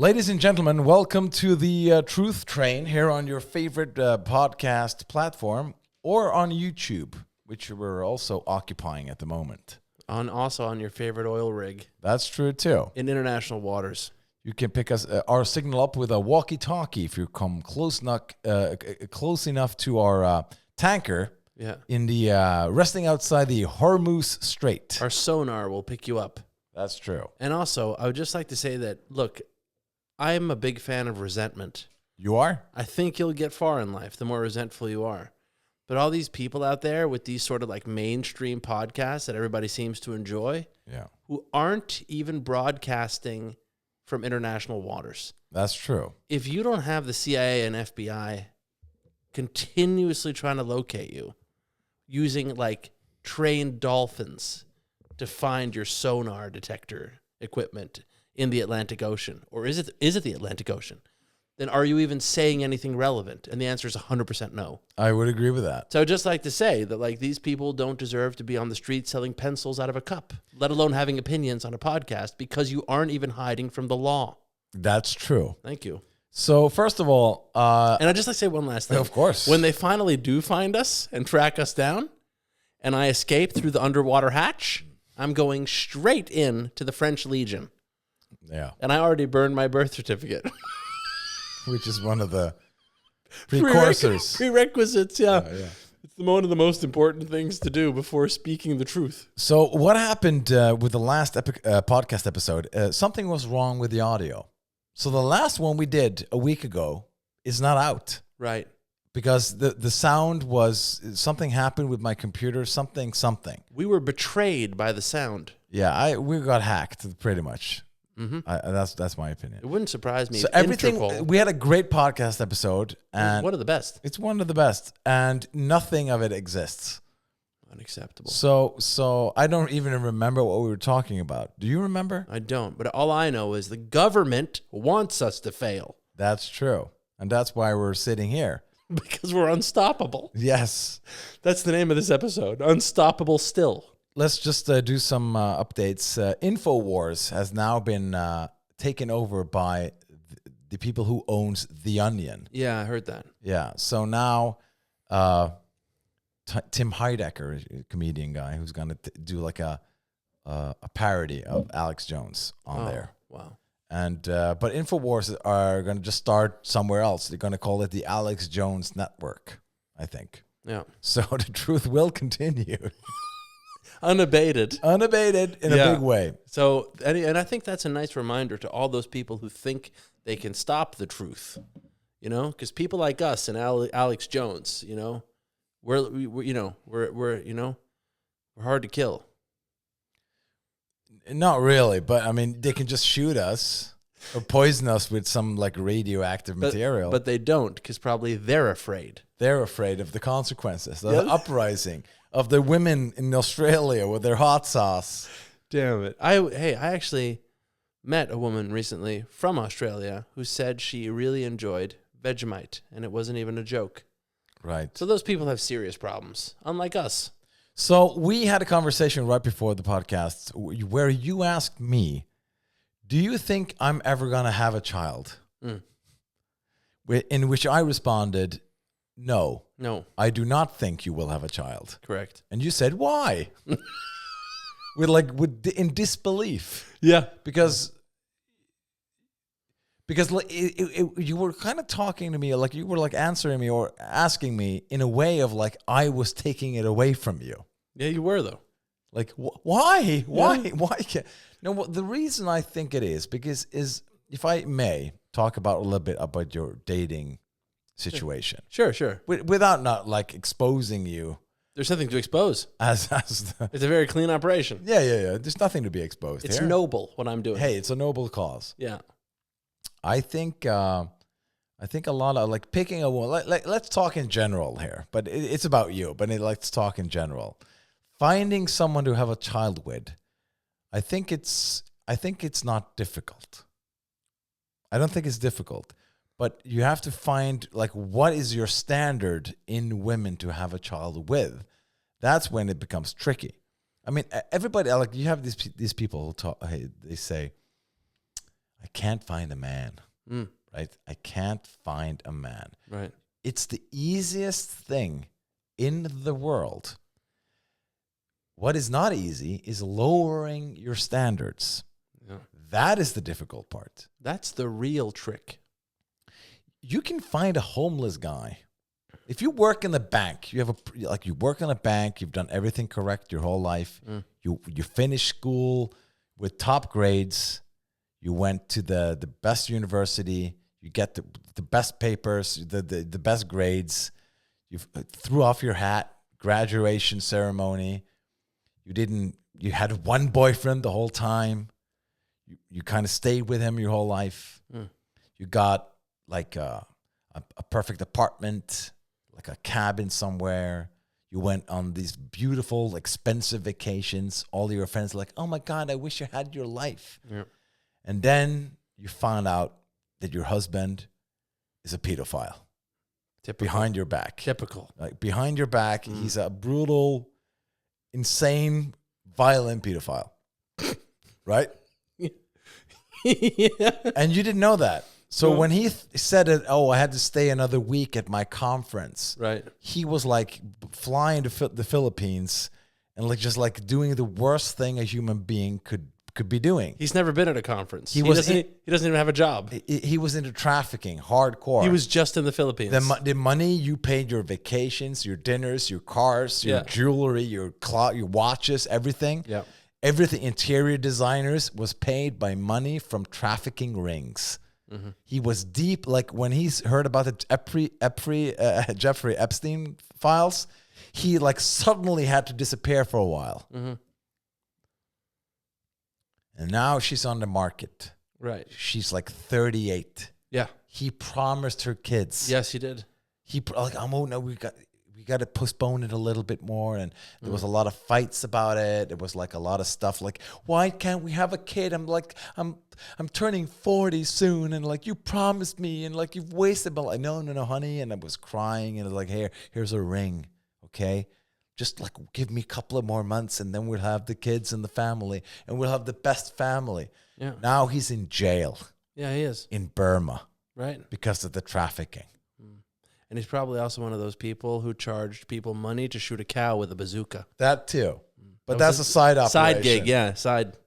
Ladies and gentlemen, welcome to the Truth Train here on your favorite podcast platform or on YouTube, which we're also occupying at the moment. Also on your favorite oil rig. That's true too. In international waters. You can pick us our signal up with a walkie-talkie if you come close enough to our tanker. Yeah. In the resting outside the Hormuz Strait. Our sonar will pick you up. That's true. And also, I would just like to say that, look, I'm a big fan of resentment. You are? I think you'll get far in life the more resentful you are. But all these people out there with these sort of like mainstream podcasts that everybody seems to enjoy, who aren't even broadcasting from international waters. That's true. If you don't have the CIA and FBI continuously trying to locate you, using like trained dolphins to find your sonar detector equipment in the Atlantic Ocean, or is it the Atlantic Ocean? Then are you even saying anything relevant? And the answer is 100% no. I would agree with that. So I'd just like to say that like these people don't deserve to be on the street selling pencils out of a cup, let alone having opinions on a podcast, because you aren't even hiding from the law. That's true. Thank you. So first of all, and I'd just like to say one last thing. Of course. When they finally do find us and track us down, and I escape through the underwater hatch, I'm going straight in to the French Legion. Yeah. And I already burned my birth certificate. Which is one of the precursors. Prerequisites, yeah. It's one of the most important things to do before speaking the truth. So what happened with the last podcast episode? Something was wrong with the audio. So the last one we did a week ago is not out. Right. Because the sound was, something happened with my computer, something. We were betrayed by the sound. Yeah, we got hacked pretty much. Mm-hmm. That's my opinion. It wouldn't surprise me. So we had a great podcast episode. And it's one of the best. It's one of the best. And nothing of it exists. Unacceptable. So I don't even remember what we were talking about. Do you remember? I don't. But all I know is the government wants us to fail. That's true. And that's why we're sitting here. Because we're unstoppable. Yes. That's the name of this episode. Unstoppable still. Let's just do some updates. InfoWars has now been taken over by the people who owns The Onion. Yeah, I heard that. Yeah. So now Tim Heidecker, a comedian guy, who's going to do like a parody of Alex Jones on there. Wow. And but InfoWars are going to just start somewhere else. They're going to call it the Alex Jones Network, I think. Yeah. So the truth will continue. Unabated in a big way. So, and I think that's a nice reminder to all those people who think they can stop the truth, you know, because people like us and Alex Jones, you know, we're hard to kill. Not really, but I mean, they can just shoot us or poison us with some like radioactive material. But they don't, because probably they're afraid. They're afraid of the consequences, of the uprising, of the women in Australia with their hot sauce. Damn it. I actually met a woman recently from Australia who said she really enjoyed Vegemite, and it wasn't even a joke. Right. So those people have serious problems, unlike us. So we had a conversation right before the podcast where you asked me, do you think I'm ever going to have a child? In which I responded, no. No. I do not think you will have a child. Correct. And you said, why? in disbelief. Yeah. Because you were kind of talking to me, like you were like answering me or asking me in a way of like I was taking it away from you. Yeah, you were though. Like why? Yeah. Why can't? No, the reason I think it is because if I may talk about a little bit about your dating situation. Sure. Without not like exposing you. There's nothing to expose. It's a very clean operation. Yeah. There's nothing to be exposed. It's here. noble what I'm doing. Hey, it's a noble cause. Yeah. I think a lot of like picking a woman. Let's talk in general here, but it's about you. But let's talk in general. Finding someone to have a child with, I think it's not difficult. I don't think it's difficult, but you have to find like what is your standard in women to have a child with. That's when it becomes tricky. I mean, everybody like you have these people who talk. Hey, they say, I can't find a man. Mm. Right? I can't find a man. Right. It's the easiest thing in the world. What is not easy is lowering your standards. Yeah. That is the difficult part. That's the real trick. You can find a homeless guy. If you work in the bank, you work in a bank, you've done everything correct your whole life. You finish school with top grades. You went to the best university. You get the best papers, the best grades. You threw off your hat, graduation ceremony. You had one boyfriend the whole time. You kind of stayed with him your whole life. You got like a perfect apartment, like a cabin somewhere. You went on these beautiful, expensive vacations. All your friends are like, oh my God, I wish you had your life. Yeah. And then you found out that your husband is a pedophile. Typical. Behind your back. Typical. Like behind your back, he's a brutal, insane, violent pedophile. Right? Yeah. And you didn't know that. So No. when he said it, I had to stay another week at my conference. Right. He was like flying to the Philippines and like just like doing the worst thing a human being could be doing. He's never been at a conference. He doesn't even have a job. He was into trafficking, hardcore. He was just in the Philippines. The money you paid, your vacations, your dinners, your cars, your jewelry, your watches, everything. Yeah. Everything, interior designers, was paid by money from trafficking rings. Mm-hmm. He was deep, like when he heard about the Jeffrey Epstein files, he like suddenly had to disappear for a while. Mm-hmm. And now she's on the market. Right. She's like 38. Yeah. He promised her kids. Yes, he did. He like, oh no, we got to postpone it a little bit more, and there was a lot of fights about it. There was like a lot of stuff like, why can't we have a kid? I'm like, I'm turning 40 soon, and like you promised me, and like you've wasted my life. No, honey. And I was crying, and I was like, here's a ring, okay? Just like give me a couple of more months, and then we'll have the kids and the family, and we'll have the best family. Yeah. Now he's in jail. Yeah, he is. In Burma. Right. Because of the trafficking. And he's probably also one of those people who charged people money to shoot a cow with a bazooka. That too. But that's a side operation. Side gig, yeah.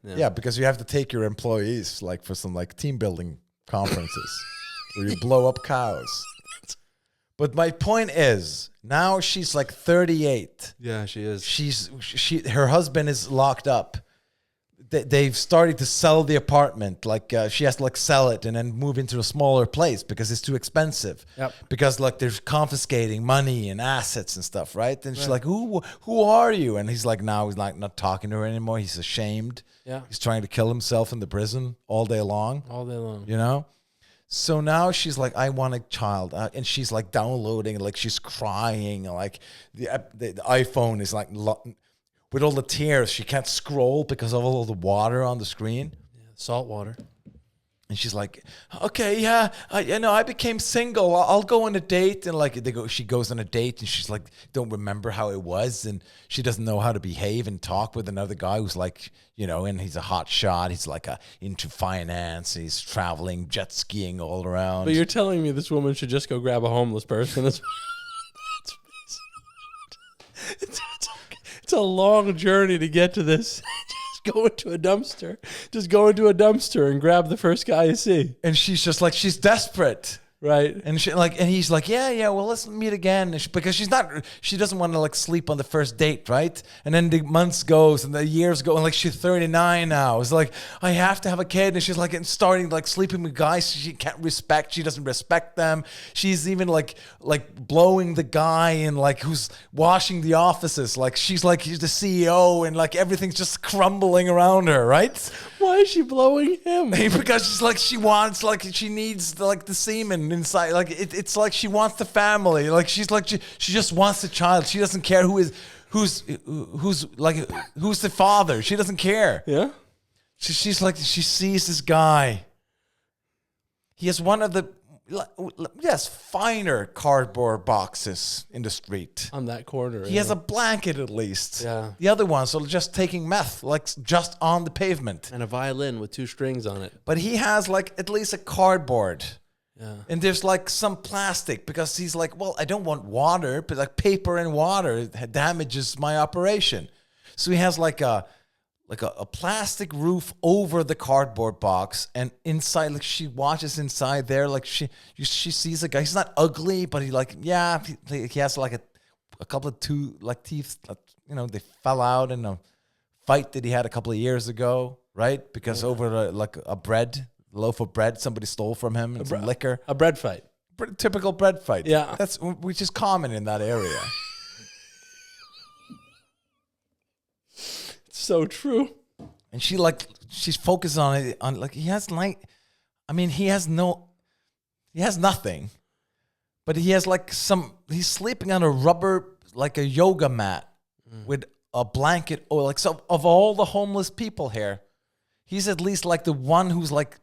Yeah, because you have to take your employees like for some like team building conferences where you blow up cows. But my point is, now she's like 38. Yeah, she is. Her husband is locked up. They've started to sell the apartment. Like she has to like sell it and then move into a smaller place because it's too expensive. Yep. Because like they're confiscating money and assets and stuff, right? And she's like, who are you? And he's like, now he's like not talking to her anymore. He's ashamed. Yeah. He's trying to kill himself in the prison all day long. All day long. You know? So now she's like, I want a child. And she's like downloading, like she's crying. Like the iPhone is like, with all the tears, she can't scroll because of all the water on the screen. Yeah, salt water. And she's like, okay, yeah, I became single. I'll go on a date. And like she goes on a date and she's like, don't remember how it was. And she doesn't know how to behave and talk with another guy who's like, and he's a hot shot. He's like into finance. He's traveling, jet skiing all around. But you're telling me this woman should just go grab a homeless person? It's a long journey to get to this. Just go into a dumpster. Just go into a dumpster and grab the first guy you see. And she's just like, she's desperate. Right. And he's like, yeah, well, let's meet again. Because she doesn't want to like sleep on the first date, right? And then the months goes and the years go, and like she's 39 now. It's like, I have to have a kid. And she's like starting like sleeping with guys she doesn't respect them. She's even like blowing the guy and like who's washing the offices. Like he's the CEO and like everything's just crumbling around her, right? Why is she blowing him? Because she's like, she needs like the semen inside. Like it's like she wants the family. Like she's like, she just wants the child. She doesn't care who's the father. She doesn't care. Yeah. She's like, she sees this guy. He has one of the yes, finer cardboard boxes in the street. On that corner. He has a blanket at least. Yeah. The other ones are just taking meth, like just on the pavement. And a violin with 2 strings on it. But he has like at least a cardboard. Yeah. And there's like some plastic because he's like, well, I don't want water, but like paper and water damages my operation. So he has like a plastic roof over the cardboard box, and inside, like she watches inside there, like she sees a guy. He's not ugly, but he has like a couple of teeth, they fell out in a fight that he had a couple of years ago, right? Because over a loaf of bread somebody stole from him and some liquor. A bread fight. Typical bread fight. Yeah. Which is common in that area. So true. And she's focused on it, he has nothing, but he has he's sleeping on a rubber, like a yoga mat with a blanket, or like, so of all the homeless people here, he's at least like the one who's like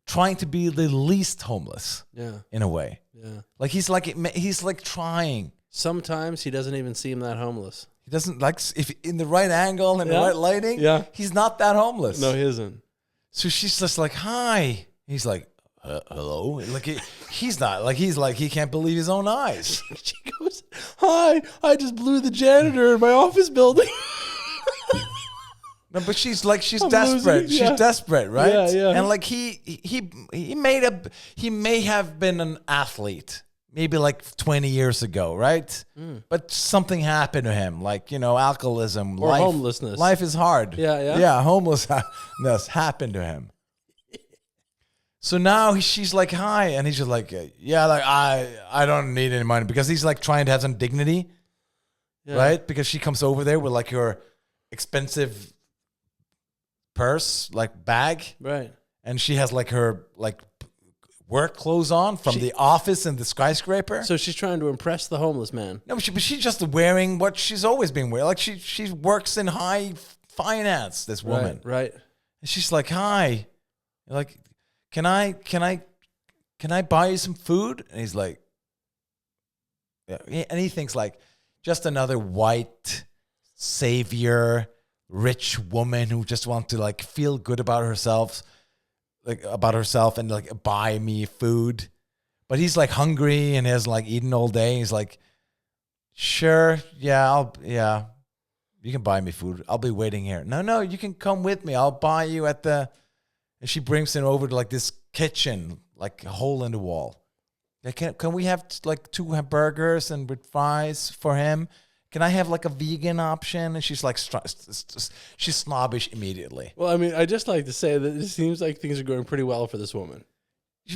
trying to be the least homeless. Yeah. In a way. Yeah. Like he's like trying. Sometimes he doesn't even seem that homeless. He doesn't if in the right angle and the right lighting. Yeah. He's not that homeless. No, he isn't. So she's just like, hi. He's like, hello. Like he's not like he can't believe his own eyes. She goes, hi, I just blew the janitor in my office building. No, but she's I'm desperate. losing, yeah. She's desperate, right? Yeah, yeah. And like he may have been an athlete. Maybe like 20 years ago, right? But something happened to him, like, alcoholism. Or homelessness. Life is hard. Yeah, yeah. Yeah, homelessness happened to him. So now she's like, hi. And he's just like, I don't need any money. Because he's like trying to have some dignity, right? Because she comes over there with like her expensive purse, like bag. Right. And she has like her work clothes on from the office and the skyscraper. So she's trying to impress the homeless man. No, but she's just wearing what she's always been wearing. Like she works in high finance. This woman, right? And she's like, "Hi, like, can I buy you some food?" And he's like, yeah. And he thinks like, just another white savior, rich woman who just wants to like feel good about herself. And like buy me food. But he's like hungry and has like eaten all day. He's like, sure, you can buy me food. I'll be waiting here. No, you can come with me. I'll buy you at the. And she brings him over to like this kitchen, like a hole in the wall. Like, can we have like 2 burgers and with fries for him? Can I have like a vegan option? And she's like, she's snobbish immediately. Well, I mean, I just like to say that it seems like things are going pretty well for this woman.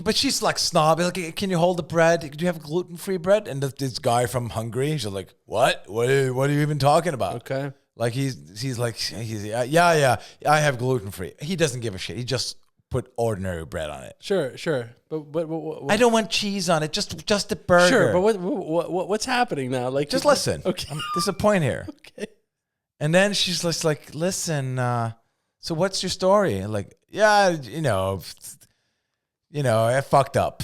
But she's like snobby. Like, can you hold the bread? Do you have gluten-free bread? And this guy from Hungary, she's like, what? What are you even talking about? Okay. Like he's like, yeah, I have gluten-free. He doesn't give a shit. He just put ordinary bread on it. Sure. But I don't want cheese on it. Just the burger. Sure, but what's happening now? Like, just listen. Okay. There's a point here. Okay. And then she's just like, listen, so what's your story? And like, yeah, I fucked up.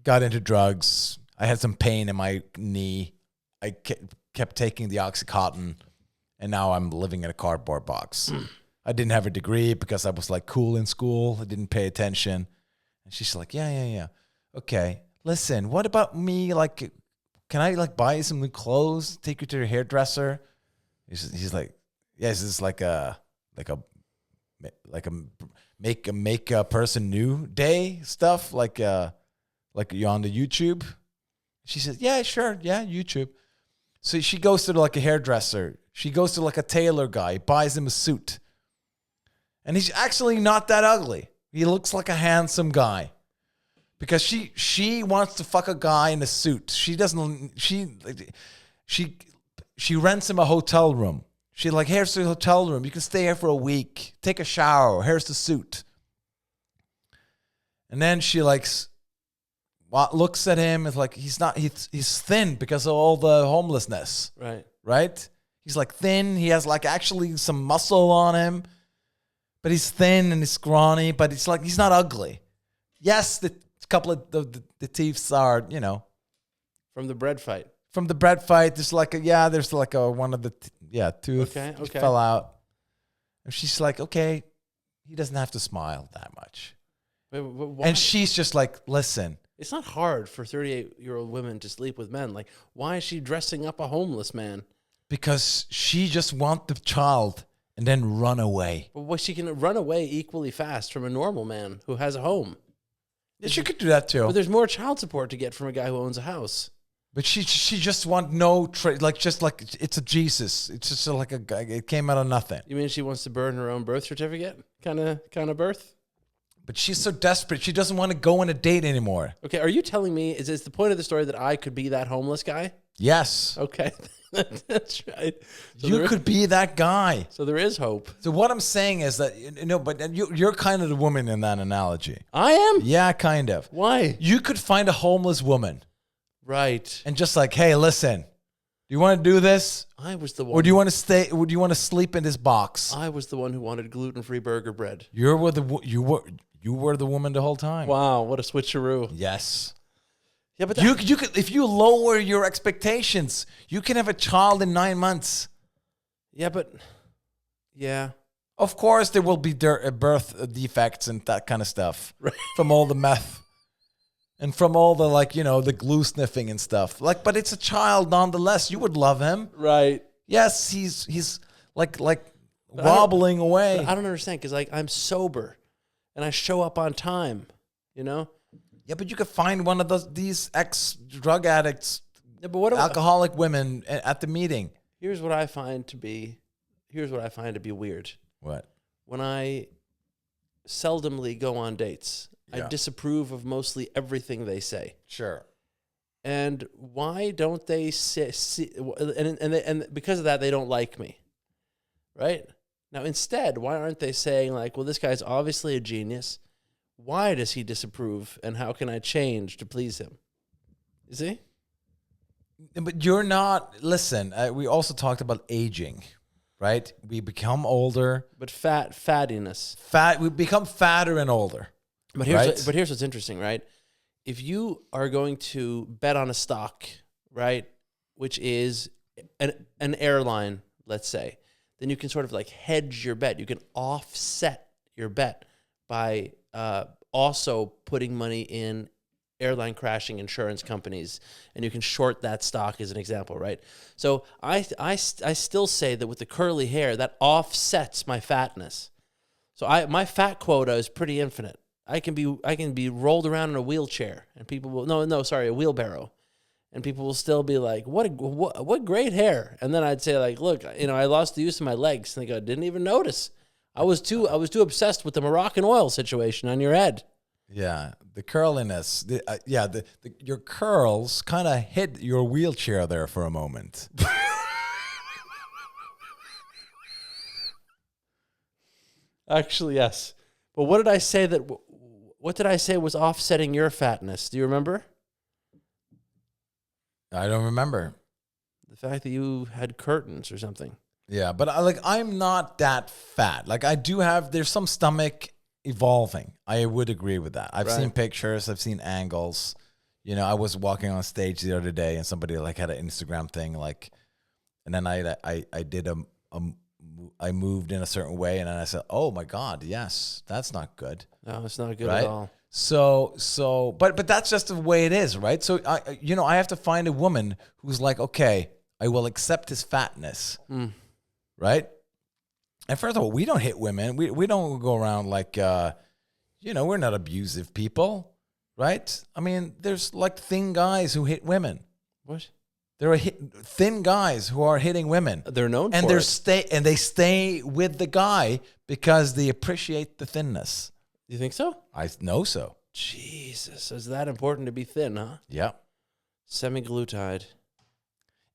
Got into drugs. I had some pain in my knee. I kept taking the Oxycontin, and now I'm living in a cardboard box. I didn't have a degree because I was like cool in school. I didn't pay attention. And she's like, yeah. Okay, listen, what about me? Like, can I like buy you some new clothes? Take you to your hairdresser? He's like, yeah, is this like a make a person new day stuff? Like you on the YouTube? She says, yeah, sure. Yeah, YouTube. So she goes to like a hairdresser. She goes to like a tailor guy, buys him a suit. And he's actually not that ugly. He looks like a handsome guy. Because she wants to fuck a guy in a suit. She rents him a hotel room. She's like, here's the hotel room. You can stay here for a week. Take a shower. Here's the suit. And then she like looks at him. It's like he's thin because of all the homelessness. Right? He's like thin. He has like actually some muscle on him. But he's thin and he's scrawny. But it's like he's not ugly. Yes, a couple of the thieves are, From the bread fight. from the bread fight. There's like one of the tooth Okay. fell out, and she's like, okay, he doesn't have to smile that much, But why? and she's just like, listen. It's not hard for 38-year-old women to sleep with men. Like, why is she dressing up a homeless man? Because she just wants the child and then run away. But she can run away equally fast from a normal man who has a home. Yeah, she could do that too. But there's more child support to get from a guy who owns a house. But she just want no just like it's a Jesus. It's just like a guy. It came out of nothing. You mean she wants to burn her own birth certificate? Kind of birth? But she's so desperate. She doesn't want to go on a date anymore. Okay, are you telling me, is the point of the story that I could be that homeless guy? Yes. Okay, that's right. So You could be that guy. So there is hope. So what I'm saying is that, but you're kind of the woman in that analogy. I am? Yeah, kind of. Why? You could find a homeless woman Right. and just like, hey, listen, do you want to do this? I was the one. Or do you want to stay? Or do you want to sleep in this box? I was the one who wanted gluten-free burger bread. You were the woman the whole time. Wow, what a switcheroo. Yes. Yeah, but You could, if you lower your expectations, you can have a child in 9 months. Yeah. Of course, there will be birth defects and that kind of stuff Right. from all the meth and from all the the glue sniffing and stuff. But it's a child nonetheless. You would love him. Right. Yes, he's like wobbling away. But I don't understand because I'm sober and I show up on time, Yeah, but you could find one of these ex-drug addicts, Yeah, but what do alcoholic women at the meeting. here's what I find to be weird. What? When I seldomly go on dates, Yeah. I disapprove of mostly everything they say. Sure. And why don't they and because of that they don't like me. Right? Now instead, why aren't they saying like, well, this guy's obviously a genius. Why does he disapprove and how can I change to please him? You see? But you're not. Listen, we also talked about aging, right? We become older. But fattiness. We become fatter and older. But here's what's interesting, right? If you are going to bet on a stock, right, which is an airline, let's say, then you can sort of like hedge your bet. You can offset your bet by also putting money in airline crashing insurance companies, and you can short that stock as an example, right? So I still say that with the curly hair, that offsets my fatness. So my fat quota is pretty infinite. I can be rolled around in a wheelchair, and people will a wheelbarrow, and people will still be like, what great hair. And then I'd say like, look, I lost the use of my legs, and they go, didn't even notice. I was too obsessed with the Moroccan oil situation on your head. Yeah, the curliness. Your curls kind of hit your wheelchair there for a moment. Actually, yes. But what did I say was offsetting your fatness? Do you remember? I don't remember. The fact that you had curtains or something. Yeah, but I'm not that fat. Like there's some stomach evolving. I would agree with that. I've seen pictures, I've seen angles. I was walking on stage the other day and somebody had an Instagram thing and then I moved in a certain way and then I said, "Oh my God, yes, that's not good." No, it's not good at all. But that's just the way it is, right? So I have to find a woman who's like, okay, I will accept his fatness, right? And first of all, we don't hit women. We don't go around like, we're not abusive people, right? I mean, there's like thin guys who hit women. What? There are thin guys who are hitting women. They're known and for it. And they stay with the guy because they appreciate the thinness. You think so? I know so. Jesus, is that important to be thin, huh? Yeah. Semi-glutide.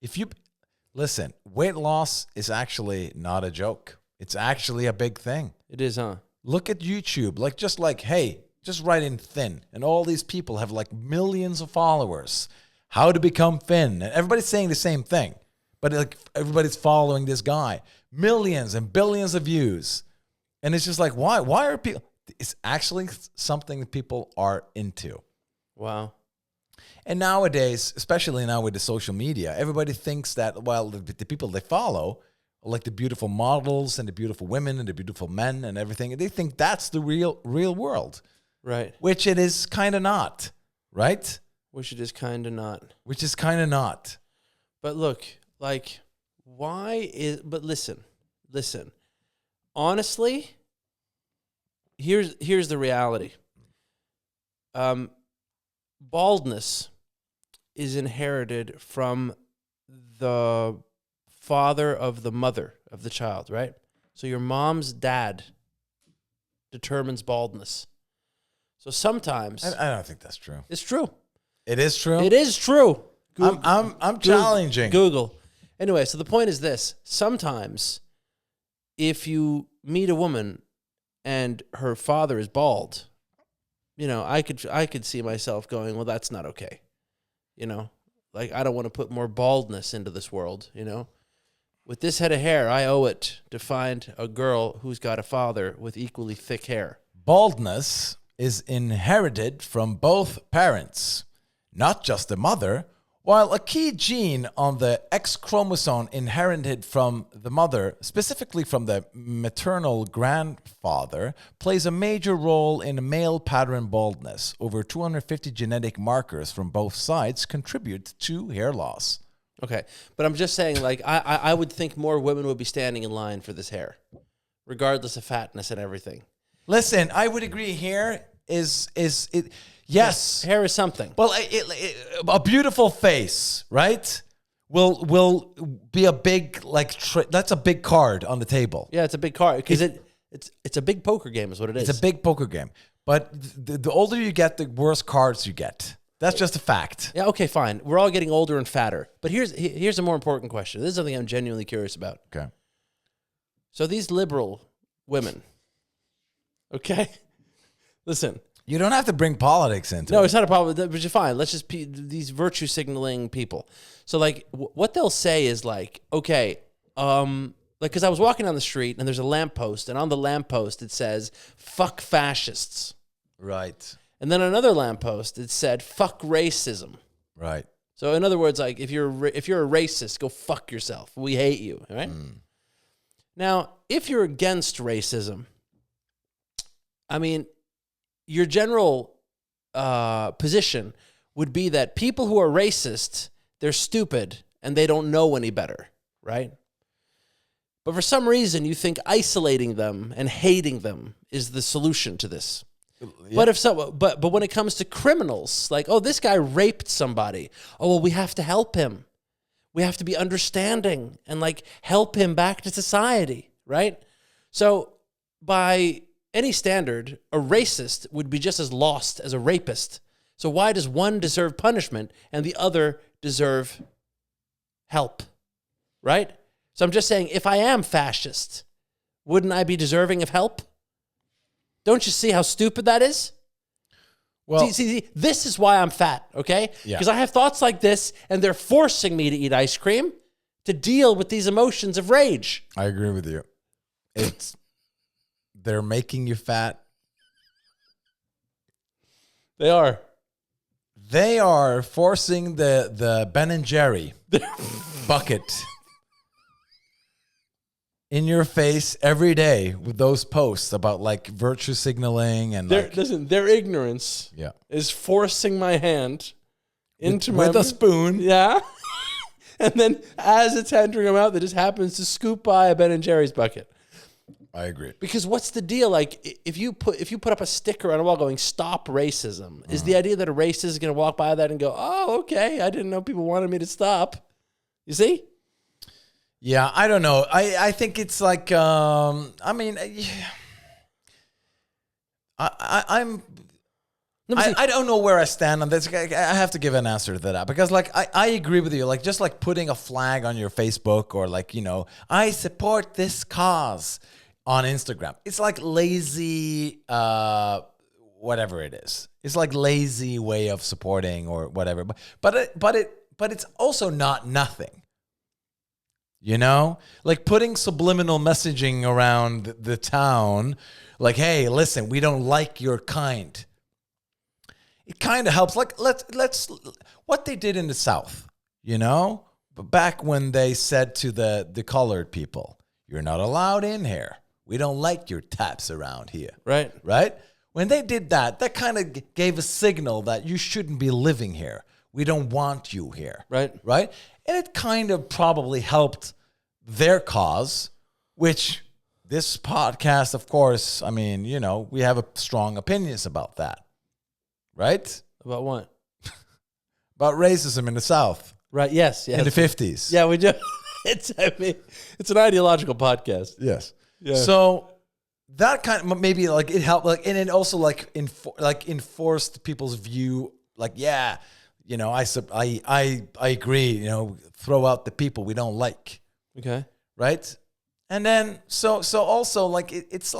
If you listen, weight loss is actually not a joke. It's actually a big thing. It is, huh? Look at YouTube. Just write in thin. And all these people have millions of followers. How to become thin. And everybody's saying the same thing. But everybody's following this guy. Millions and billions of views. And it's just like, why? Why are people... It's actually something that people are into. Wow. And nowadays, especially now with the social media, everybody thinks that, well, the people they follow, like the beautiful models and the beautiful women and the beautiful men and everything, they think that's the real world, Right. which it is kind of not, right? Which it is kind of not. Which is kind of not. But look, like, but listen. Honestly, here's the reality. Baldness is inherited from the father of the mother of the child, right? So your mom's dad determines baldness. So sometimes I don't think that's true. it's true. It is true. It is true. I'm challenging. Google. Anyway, so the point is this. Sometimes if you meet a woman and her father is bald, you know, I could see myself going, well, that's not okay. You know, like I don't want to put more baldness into this world, you know. With this head of hair, I owe it to find a girl who's got a father with equally thick hair. Baldness is inherited from both parents, not just the mother, while a key gene on the X chromosome inherited from the mother, specifically from the maternal grandfather, plays a major role in male pattern baldness. Over 250 genetic markers from both sides contribute to hair loss. Okay, but I'm just saying, like, I would think more women would be standing in line for this hair, regardless of fatness and everything. Listen, I would agree. Hair is it. Yes, Hair is something. well, a beautiful face, right? Will be a big that's a big card on the table. Yeah, it's a big card because it's a big poker game, is what it is. It's a big poker game. But the older you get, the worse cards you get. That's just a fact. Yeah, okay, fine. We're all getting older and fatter. But here's a more important question. This is something I'm genuinely curious about. Okay. So these liberal women, okay? Listen. You don't have to bring politics into No, it. it's not a problem, but you're fine. Let's just these virtue signaling people. So like what they'll say is like, okay, like because I was walking down the street and there's a lamppost, and on the lamppost it says, fuck fascists. Right. And then another lamppost, it said, fuck racism. Right. So in other words, like if you're a racist, go fuck yourself. We hate you, right? Now, if you're against racism, I mean, your general position would be that people who are racist, they're stupid and they don't know any better, right? But for some reason, you think isolating them and hating them is the solution to this. Yeah. But when it comes to criminals, like, oh, this guy raped somebody. Oh, well, we have to help him. We have to be understanding and like help him back to society, right? So by any standard, a racist would be just as lost as a rapist. So why does one deserve punishment and the other deserve help, right? So I'm just saying, if I am fascist, wouldn't I be deserving of help? Don't you see how stupid that is? Well, see, this is why I'm fat, okay? Yeah. Because I have thoughts like this, and they're forcing me to eat ice cream to deal with these emotions of rage. I agree with you. They're making you fat. They are. They are forcing the Ben and Jerry bucket in your face every day with those posts about like virtue signaling and Listen, their ignorance is forcing my hand into with a spoon. Yeah. And then as it's entering them out, that just happens to scoop by a Ben and Jerry's bucket. I agree. Because what's the deal? Like if you put up a sticker on a wall going "Stop racism," is the idea that a racist is going to walk by that and go, "Oh, okay, I didn't know people wanted me to stop." You see? Yeah, I don't know. I think it's like I don't know where I stand on this. I have to give an answer to that because like I agree with you. Like just like putting a flag on your Facebook or like, you know, I support this cause on Instagram. It's like lazy whatever it is. It's like lazy way of supporting or whatever. But it's also not nothing. You know, like putting subliminal messaging around the town, like, hey, listen, we don't like your kind. it kind of helps. Like let's what they did in the South, back when they said to the colored people, "You're not allowed in here. We don't like your taps around here." Right. Right? When they did that, that kind of gave a signal that you shouldn't be living here. We don't want you here. Right. Right? And it kind of probably helped their cause, which this podcast, of course, I mean, we have strong opinions about that. Right? About what? About racism in the South. Right. Yes. In the 50s. Yeah, we do. It's an ideological podcast. Yes. Yeah. So that kind of maybe like it helped, like, and it also like enforced people's view. Like, yeah, I agree. Throw out the people we don't like. Okay. Right. And then so also like it's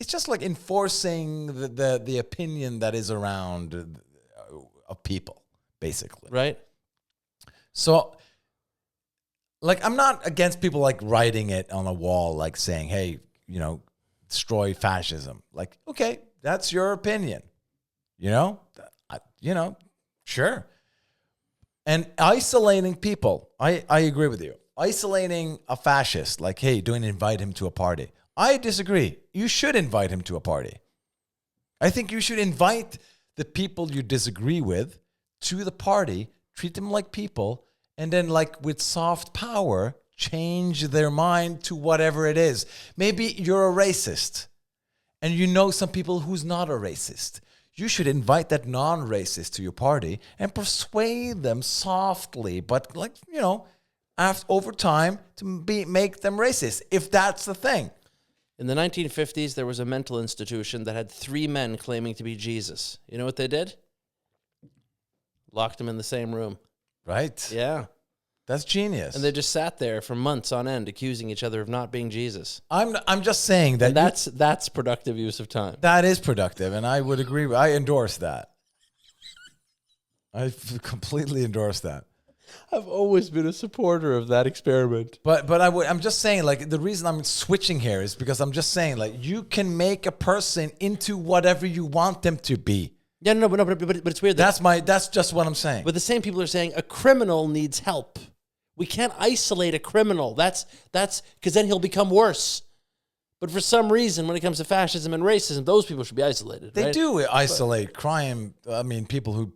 just like enforcing the opinion that is around of people, basically. Right. So, like, I'm not against people like writing it on a wall, like saying, "Hey, destroy fascism." Like, okay, that's your opinion. Sure. And isolating people, I agree with you. Isolating a fascist, like, hey, don't invite him to a party. I disagree. You should invite him to a party. I think you should invite the people you disagree with to the party, treat them like people, and then, like, with soft power, change their mind to whatever it is. Maybe you're a racist, and some people who's not a racist. You should invite that non-racist to your party and persuade them softly, but over time to make them racist, if that's the thing. In the 1950s, there was a mental institution that had 3 men claiming to be Jesus. You know what they did? Locked them in the same room. Right. Yeah. That's genius. And they just sat there for months on end accusing each other of not being Jesus. I'm just saying that that's productive use of time. That is productive, and I would agree. I endorse that. I completely endorse that. I've always been a supporter of that experiment. But I'm just saying, like, the reason I'm switching here is because I'm just saying, like, you can make a person into whatever you want them to be. Yeah, but it's weird. That's just what I'm saying. But the same people are saying a criminal needs help. We can't isolate a criminal. That's because then he'll become worse. But for some reason, when it comes to fascism and racism, those people should be isolated. They right? do isolate crime. I mean, people who...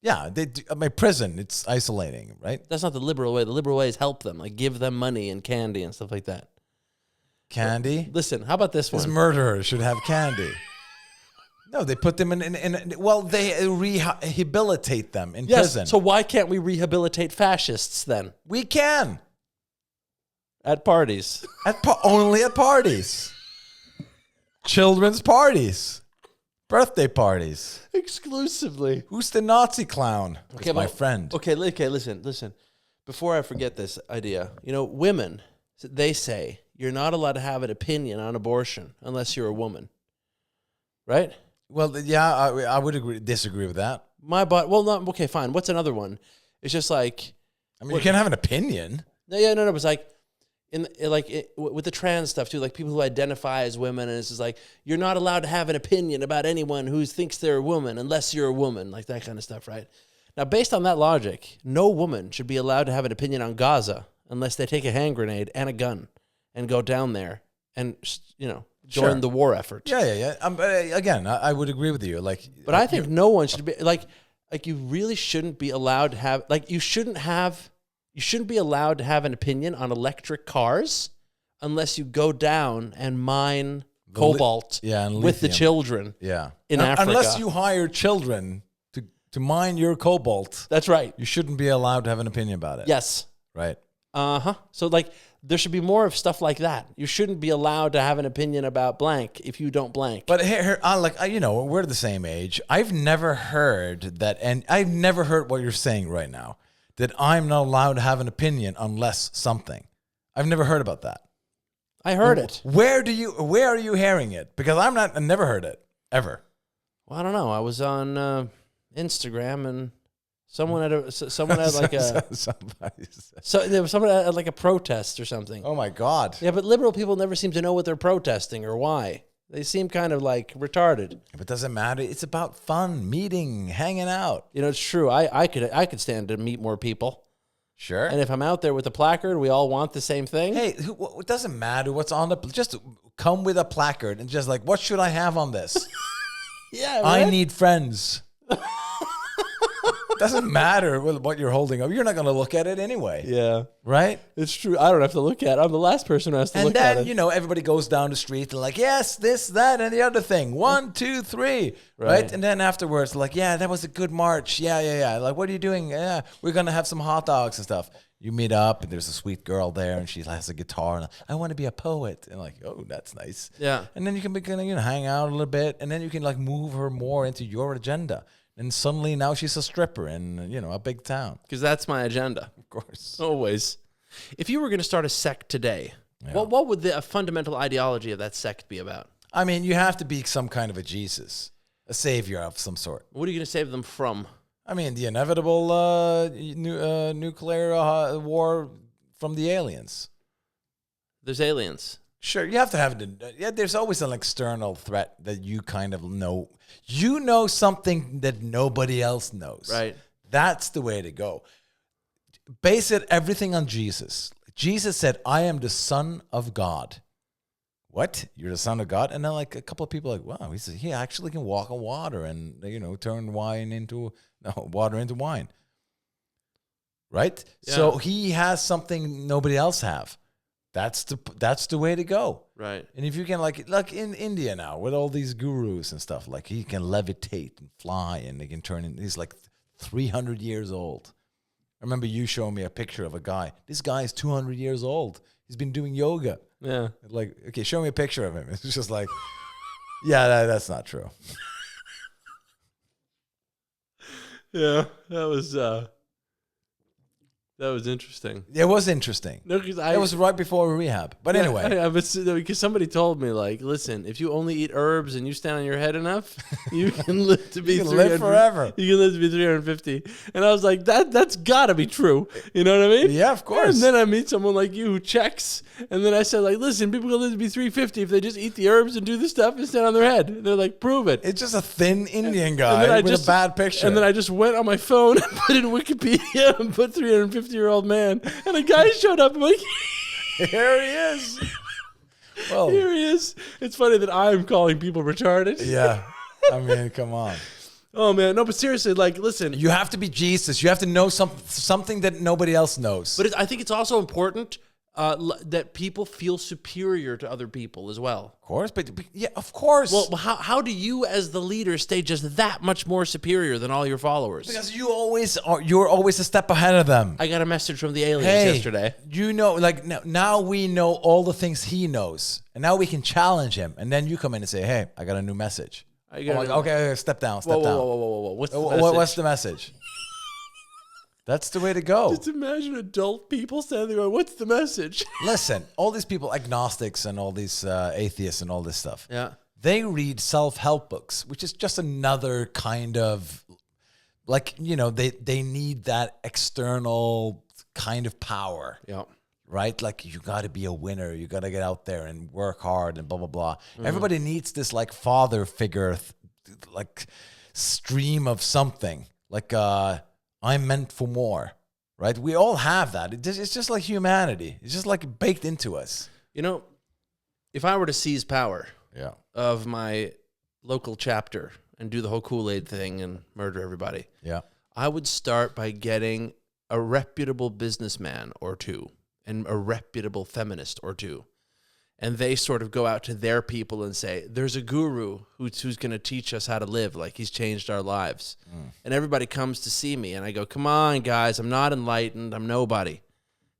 Yeah, they do. I mean, prison, it's isolating, right? That's not the liberal way. The liberal way is help them, like give them money and candy and stuff like that. Candy? But listen, how about this one? This murderer should have candy. No, they put them they rehabilitate them in prison. So why can't we rehabilitate fascists then? We can. At parties. Only at parties. Children's parties. Birthday parties. Exclusively. Who's the Nazi clown? Okay, my friend. Okay, listen. Before I forget this idea, women, they say you're not allowed to have an opinion on abortion unless you're a woman. Right? Well, yeah, I would disagree with that. Okay, fine. What's another one? It's just like... I mean, you can have an opinion. No, it's like... with the trans stuff too, like people who identify as women, and it's just like you're not allowed to have an opinion about anyone who thinks they're a woman unless you're a woman, like that kind of stuff, right? Now, based on that logic, no woman should be allowed to have an opinion on Gaza unless they take a hand grenade and a gun and go down there and join the war effort. Yeah. Again, I would agree with you. But I think no one should be like you really shouldn't be allowed to have you shouldn't be allowed to have an opinion on electric cars unless you go down and mine cobalt with the children in Africa. Unless you hire children to mine your cobalt. That's right. You shouldn't be allowed to have an opinion about it. Yes. Right. Uh-huh. So there should be more of stuff like that. You shouldn't be allowed to have an opinion about blank if you don't blank. But here we're the same age. I've never heard that, and I've never heard what you're saying right now, that I'm not allowed to have an opinion unless something. I've never heard about that. I heard it. Where are you hearing it? Because I've never heard it ever. Well, I don't know. I was on Instagram and someone had like someone had like a protest or something. Oh my God. Yeah, but liberal people never seem to know what they're protesting or why. They seem kind of like retarded. If it doesn't matter, it's about fun, meeting, hanging out. You know, it's true. I could stand to meet more people. Sure. And if I'm out there with a placard, we all want the same thing. Hey, it doesn't matter what's on the. Just come with a placard and just like, what should I have on this? Yeah, right? I need friends. Doesn't matter what you're holding up. You're not going to look at it anyway. Yeah. Right? It's true. I don't have to look at it. I'm the last person who has to look at it. And then, you know, everybody goes down the street and like, yes, this, that, and the other thing. 1, 2, 3. Right? And then afterwards, like, yeah, that was a good march. Yeah. Like, what are you doing? Yeah, we're going to have some hot dogs and stuff. You meet up and there's a sweet girl there and she has a guitar and I want to be a poet. And like, oh, that's nice. Yeah. And then you can begin, you know, hang out a little bit and then you can like move her more into your agenda. And suddenly now she's a stripper in, you know, a big town. Because that's my agenda. Of course. Always. If you were going to start a sect today, what would the fundamental ideology of that sect be about? I mean, you have to be some kind of a Jesus, a savior of some sort. What are you going to save them from? I mean, the inevitable nuclear war from the aliens. There's aliens. Sure, you have to have there's always an external threat that you kind of know. You know something that nobody else knows. Right. That's the way to go. Base it everything on Jesus. Jesus said, I am the Son of God. What? You're the Son of God? And then like a couple of people are like, wow, he actually can walk on water and, you know, turn water into wine. Right? Yeah. So he has something nobody else have. That's the way to go. Right. And if you can like in India now with all these gurus and stuff, like he can levitate and fly and they can turn in. He's like 300 years old. I remember you showing me a picture of a guy. This guy is 200 years old. He's been doing yoga. Yeah. Like, okay, show me a picture of him. It's just like, yeah, that's not true. Yeah, that was interesting. It was interesting. No, because it was right before rehab. But anyway. Yeah, because somebody told me, like, listen, if you only eat herbs and you stand on your head enough, you can live to be 300. Live forever. You can live to be 350. And I was like, that's got to be true. You know what I mean? Yeah, of course. And then I meet someone like you who checks. And then I said, like, listen, people can live to be 350 if they just eat the herbs and do the stuff and stand on their head. And they're like, prove it. It's just a thin Indian guy with a bad picture. And then I just went on my phone and put in Wikipedia and put 350-year-old man. And a guy showed up. I'm like, here he is. Well, here he is. It's funny that I'm calling people retarded. Yeah. I mean, come on. Oh, man. No, but seriously, like, listen. You have to be Jesus. You have to know something that nobody else knows. But I think it's also important that people feel superior to other people as well. Of course. But yeah, of course. Well, how do you as the leader stay just that much more superior than all your followers? Because you're always a step ahead of them. I got a message from the aliens yesterday. You know, like now we know all the things he knows. And now we can challenge him. And then you come in and say, hey, I got a new message. Okay, step down. Whoa. What's What's the message? That's the way to go. Just imagine adult people standing there going, what's the message? Listen, all these people, agnostics and all these atheists and all this stuff, yeah, they read self-help books, which is just another kind of, like, you know, they need that external kind of power. Yeah. Right? Like, you got to be a winner. You got to get out there and work hard and blah, blah, blah. Mm-hmm. Everybody needs this, like, father figure, like, stream of something. Like, I'm meant for more, right? We all have that. It's just like humanity. It's just like baked into us. You know, if I were to seize power of my local chapter and do the whole Kool-Aid thing and murder everybody, I would start by getting a reputable businessman or two and a reputable feminist or two. And they sort of go out to their people and say, there's a guru who's going to teach us how to live. Like, he's changed our lives. And everybody comes to see me. And I go, come on, guys, I'm not enlightened. I'm nobody.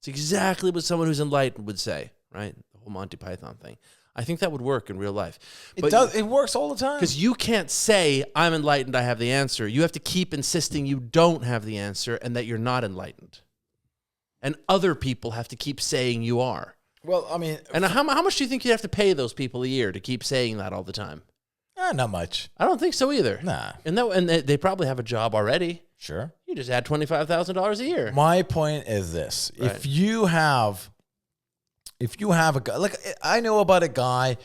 It's exactly what someone who's enlightened would say, right? The whole Monty Python thing. I think that would work in real life. It does. It works all the time. Because you can't say, I'm enlightened, I have the answer. You have to keep insisting you don't have the answer and that you're not enlightened. And other people have to keep saying you are. Well, I mean... And how much do you think you have to pay those people a year to keep saying that all the time? Not much. I don't think so either. Nah. And they probably have a job already. Sure. You just add $25,000 a year. My point is this. Right. If you have a guy... Like, I know about a guy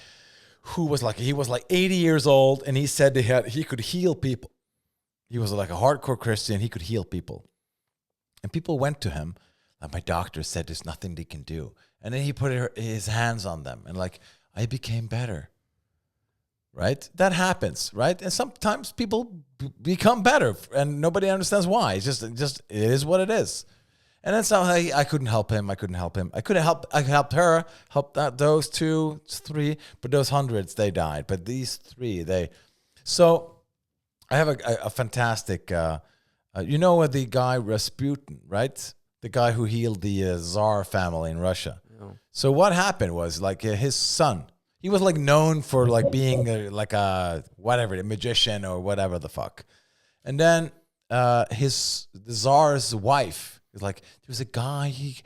who was like, he was like 80 years old, and he said he could heal people. He was like a hardcore Christian. He could heal people. And people went to him. And my doctor said there's nothing they can do. And then he put his hands on them. And like, I became better. Right? That happens. Right? And sometimes people become better. And nobody understands why. It's just it is what it is. And then somehow I couldn't help him. I could help her, those 2, 3. But those hundreds, they died. But these 3, So I have a fantastic, you know the guy Rasputin, right? The guy who healed the Tsar family in Russia. No. So what happened was like his son, he was like known for like being a magician or whatever the fuck. And then the Tsar's wife is like, there was a guy, he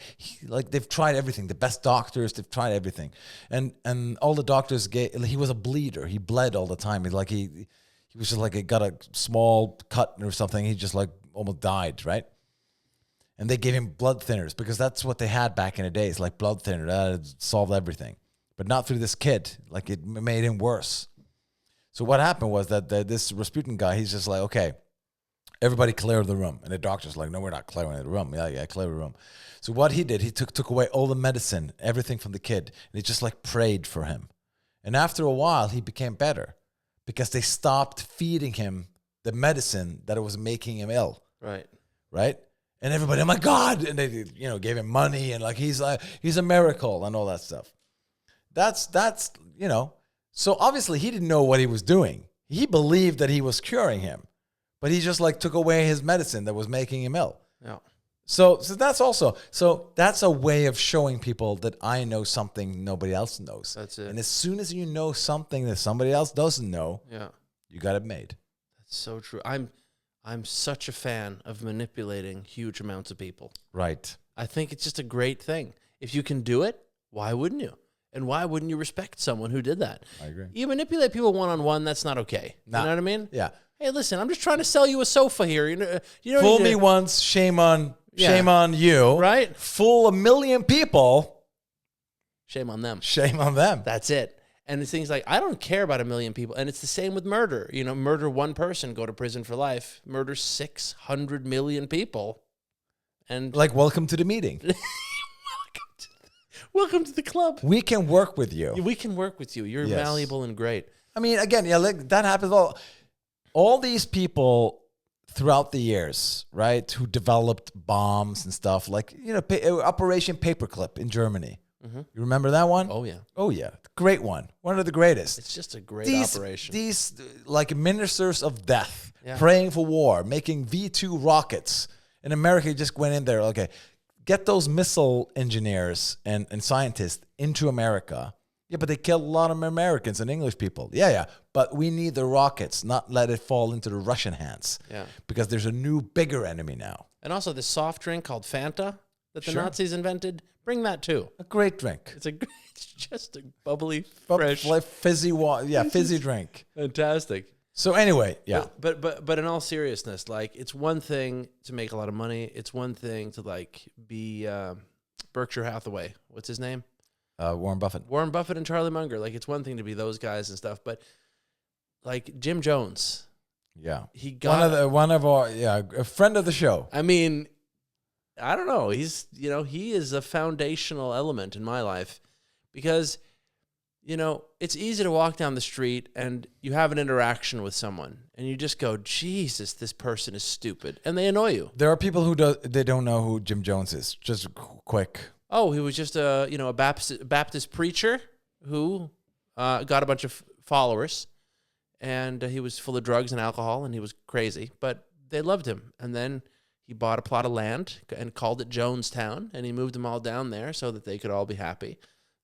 like they've tried everything, the best doctors, they've tried everything. And all the doctors he was a bleeder. He bled all the time. He was just like, he got a small cut or something. He just like almost died, right? And they gave him blood thinners because that's what they had back in the days, like blood thinner. That solved everything. But not through this kid. Like it made him worse. So what happened was that this Rasputin guy, he's just like, okay, everybody clear the room. And the doctor's like, no, we're not clearing the room. Yeah, clear the room. So what he did, he took away all the medicine, everything from the kid. And he just like prayed for him. And after a while, he became better. Because they stopped feeding him the medicine that was making him ill. Right. And everybody, oh my God. And they, gave him money and like, he's a miracle and all that stuff. That's, so obviously he didn't know what he was doing. He believed that he was curing him, but he just like took away his medicine that was making him ill. Yeah. So that's a way of showing people that I know something nobody else knows. That's it. And as soon as you know something that somebody else doesn't know, you got it made. That's so true. I'm such a fan of manipulating huge amounts of people. Right. I think it's just a great thing. If you can do it, why wouldn't you? And why wouldn't you respect someone who did that? I agree. You manipulate people one-on-one, that's not okay. Nah. You know what I mean? Yeah. Hey, listen, I'm just trying to sell you a sofa here. You know Fool me once, shame on you. Right? Fool 1 million people. Shame on them. Shame on them. That's it. And it's things like, I don't care about 1 million people. And it's the same with murder. Murder one person, go to prison for life. Murder 600 million people. And like, welcome to the meeting. Welcome to the club. We can work with you. We can work with you. You're malleable and great. I mean, again, like that happens all these people throughout the years, right, who developed bombs and stuff, like, Operation Paperclip in Germany. Mm-hmm. You remember that one? Oh, yeah. Oh, yeah. Great one. One of the greatest. It's just a great operation. These, like, ministers of death, praying for war, making V2 rockets. And America just went in there, okay, get those missile engineers and scientists into America. Yeah, but they killed a lot of Americans and English people. Yeah. But we need the rockets, not let it fall into the Russian hands. Yeah. Because there's a new, bigger enemy now. And also this soft drink called Fanta that the Nazis invented. Bring that too. A great drink. It's just a bubbly, fresh, like fizzy water. Yeah, fizzy drink. Fantastic. So anyway, yeah. But in all seriousness, like, it's one thing to make a lot of money. It's one thing to like be Berkshire Hathaway. What's his name? Warren Buffett. Warren Buffett and Charlie Munger. Like, it's one thing to be those guys and stuff, but like Jim Jones. Yeah. He got a friend of the show. I mean, I don't know. He's, he is a foundational element in my life because, it's easy to walk down the street and you have an interaction with someone and you just go, Jesus, this person is stupid. And they annoy you. There are people who they don't know who Jim Jones is. Just quick. Oh, he was just a Baptist preacher who got a bunch of followers, and he was full of drugs and alcohol, and he was crazy. But they loved him, and then he bought a plot of land and called it Jonestown, and he moved them all down there so that they could all be happy.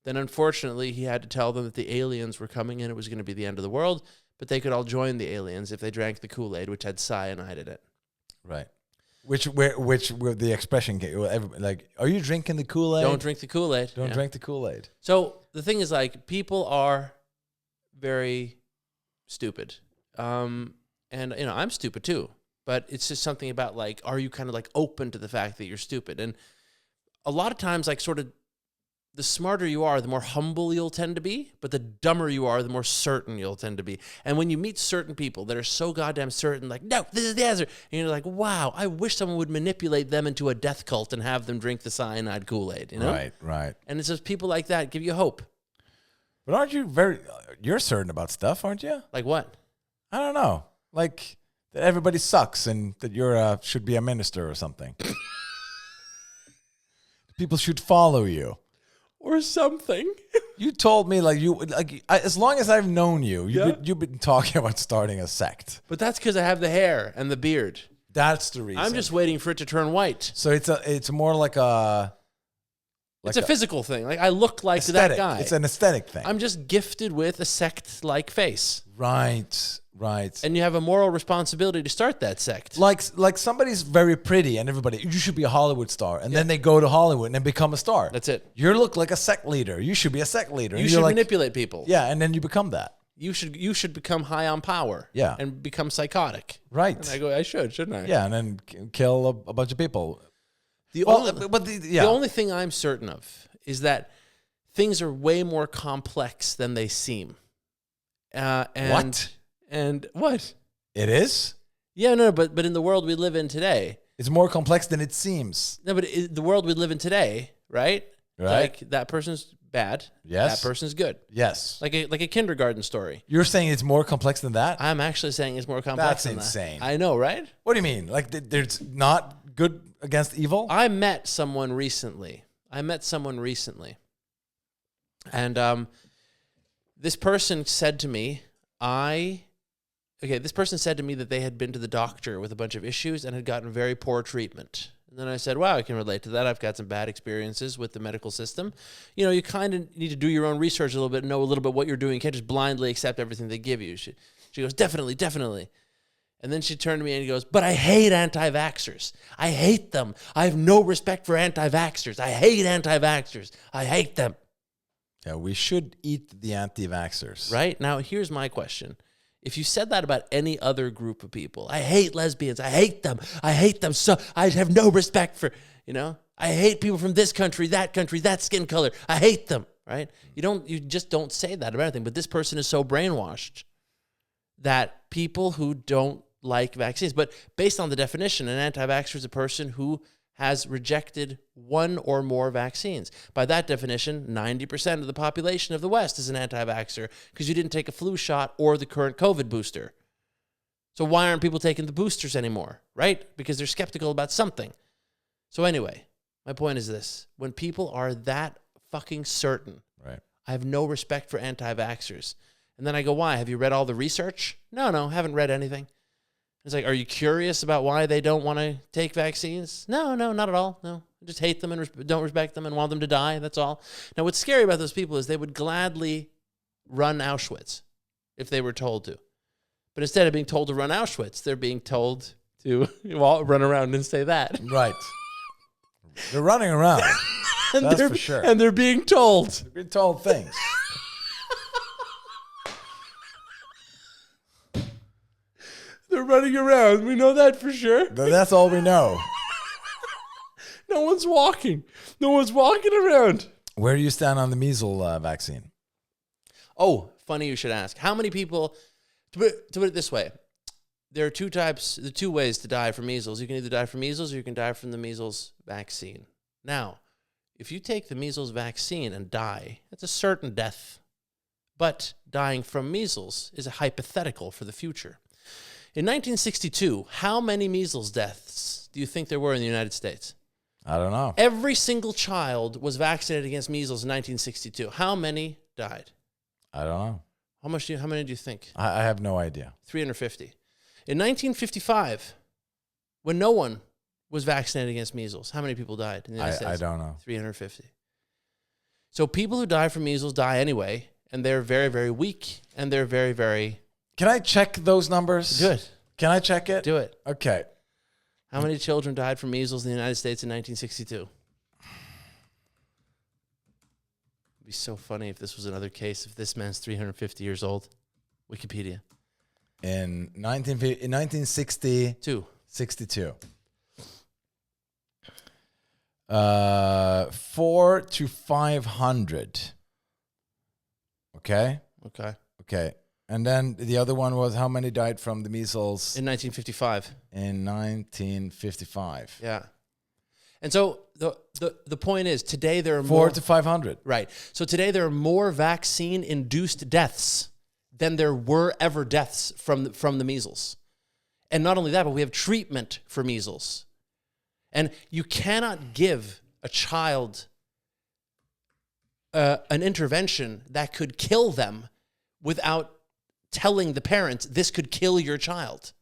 Then, unfortunately, he had to tell them that the aliens were coming and it was going to be the end of the world, but they could all join the aliens if they drank the Kool-Aid, which had cyanide in it. Right. Which with the expression, like, are you drinking the Kool-Aid? Don't drink the Kool-Aid. Don't drink the Kool-Aid. So the thing is, like, people are very stupid. And, I'm stupid too. But it's just something about, like, are you kind of, like, open to the fact that you're stupid? And a lot of times, like, sort of the smarter you are, the more humble you'll tend to be, but the dumber you are, the more certain you'll tend to be. And when you meet certain people that are so goddamn certain, like, no, this is the answer, and you're like, wow, I wish someone would manipulate them into a death cult and have them drink the cyanide Kool-Aid, you know? Right. And it's just people like that give you hope. But aren't you you're certain about stuff, aren't you? Like what? I don't know. Like that everybody sucks and that you're should be a minister or something. People should follow you. Or something. You told me as long as I've known you, you've been talking about starting a sect. But that's because I have the hair and the beard. That's the reason. I'm just waiting for it to turn white. So it's more like a... It's a physical thing. Like I look like aesthetic. that guy. It's an aesthetic thing. I'm just gifted with a sect-like face. Right. And you have a moral responsibility to start that sect. Like somebody's very pretty and everybody, you should be a Hollywood star. And then they go to Hollywood and then become a star. That's it. You look like a sect leader. You should be a sect leader. You should manipulate people. Yeah, and then you become that. You should become high on power. Yeah. And become psychotic. Right. And I go, I should, shouldn't I? Yeah, and then kill a bunch of people. The only thing I'm certain of is that things are way more complex than they seem. What? And what? It is? Yeah, no, but in the world we live in today. It's more complex than it seems. No, but the world we live in today, right? Right. Like that person's bad. Yes. That person's good. Yes. Like a kindergarten story. You're saying it's more complex than that? I'm actually saying it's more complex than insane. that. I know, right? What do you mean? Like there's not good against evil? I met someone recently. And this person said to me, this person said to me that they had been to the doctor with a bunch of issues and had gotten very poor treatment. And then I said, wow, I can relate to that. I've got some bad experiences with the medical system. You know, you kind of need to do your own research a little bit and know a little bit what you're doing. You can't just blindly accept everything they give you. She goes, definitely. And then she turned to me and goes, but I hate anti-vaxxers. I hate them. I have no respect for anti-vaxxers. I hate anti-vaxxers. I hate them. Yeah, we should eat the anti-vaxxers. Right? Now, here's my question. If you said that about any other group of people, I hate lesbians. I hate them. So I have no respect for, I hate people from this country, that skin color. I hate them, right? You just don't say that about anything. But this person is so brainwashed that people who don't like vaccines, but based on the definition, an anti-vaxxer is a person who has rejected one or more vaccines. By that definition, 90% of the population of the West is an anti-vaxxer because you didn't take a flu shot or the current COVID booster. So why aren't people taking the boosters anymore, right? Because they're skeptical about something. So anyway, my point is this. When people are that fucking certain, right? I have no respect for anti-vaxxers. And then I go, why? Have you read all the research? No, haven't read anything. It's like, are you curious about why they don't want to take vaccines? No, not at all. No, I just hate them and don't respect them and want them to die. That's all. Now, what's scary about those people is they would gladly run Auschwitz if they were told to. But instead of being told to run Auschwitz, they're being told to run around and say that. Right. They're running around. That's for sure. And they're being told. They're being told things. They're running around. We know that for sure. That's all we know. No one's walking. No one's walking around. Where do you stand on the measles vaccine? Oh, funny you should ask. How many people, to put it this way, there are two ways to die from measles. You can either die from measles or you can die from the measles vaccine. Now, if you take the measles vaccine and die, that's a certain death. But dying from measles is a hypothetical for the future. In 1962, how many measles deaths do you think there were in the United States? I don't know. Every single child was vaccinated against measles in 1962. How many died? I don't know. How many do you think? I have no idea. 350. In 1955, when no one was vaccinated against measles, how many people died in the United States? I don't know. 350. So people who die from measles die anyway, and they're very, very weak, and they're very, very... Can I check those numbers? Do it. Can I check it? Do it. Okay. How many children died from measles in the United States in 1962? It'd be so funny if this was another case, if this man's 350 years old. Wikipedia. In 1960... 62. 62. 4 to 500. Okay. Okay. And then the other one was how many died from the measles In 1955. in 1955? Yeah. And so the point is, today there are 4 more to 500. Right. So today there are more vaccine-induced deaths than there were ever deaths from the measles. And not only that, but we have treatment for measles. And you cannot give a child an intervention that could kill them without telling the parents this could kill your child.